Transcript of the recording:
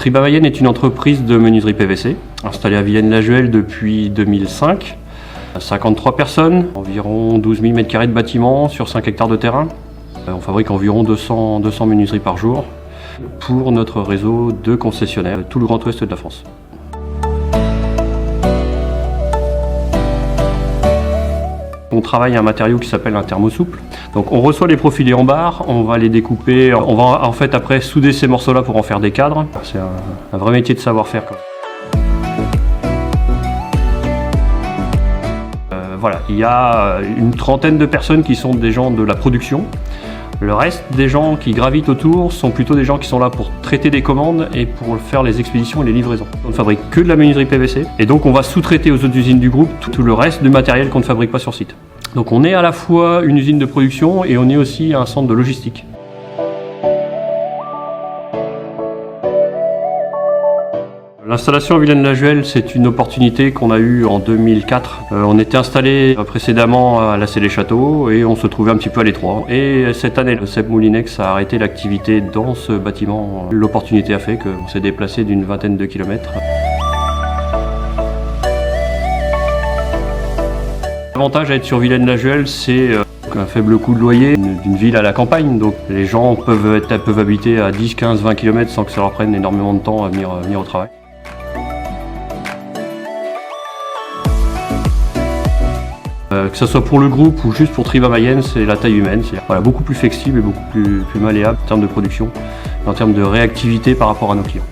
Triba Mayenne est une entreprise de menuiserie PVC, installée à Villaines-la-Juhel depuis 2005. 53 personnes, environ 12 000 m² de bâtiment sur 5 hectares de terrain. On fabrique environ 200 menuiseries par jour pour notre réseau de concessionnaires, tout le Grand Ouest de la France. On travaille un matériau qui s'appelle un thermosouple. Donc on reçoit les profilés en barres, on va les découper, on va en fait après souder ces morceaux-là pour en faire des cadres. C'est un vrai métier de savoir-faire. Voilà, il y a une trentaine de personnes qui sont des gens de la production. Le reste des gens qui gravitent autour sont plutôt des gens qui sont là pour traiter des commandes et pour faire les expéditions et les livraisons. On ne fabrique que de la menuiserie PVC et donc on va sous-traiter aux autres usines du groupe tout le reste du matériel qu'on ne fabrique pas sur site. Donc on est à la fois une usine de production et on est aussi un centre de logistique. L'installation à Villaines-la-Juhel, c'est une opportunité qu'on a eue en 2004. On était installé précédemment à la Célé-Château et on se trouvait un petit peu à l'étroit. Et cette année, le CEP Moulinex a arrêté l'activité dans ce bâtiment. L'opportunité a fait qu'on s'est déplacé d'une vingtaine de kilomètres. L'avantage à être sur Villaines-la-Juhel, c'est un faible coût de loyer d'une ville à la campagne. Donc les gens peuvent habiter à 10, 15, 20 km sans que ça leur prenne énormément de temps à venir au travail. Que ce soit pour le groupe ou juste pour Triba Mayenne, c'est la taille humaine, c'est beaucoup plus flexible et beaucoup plus malléable en termes de production et en termes de réactivité par rapport à nos clients.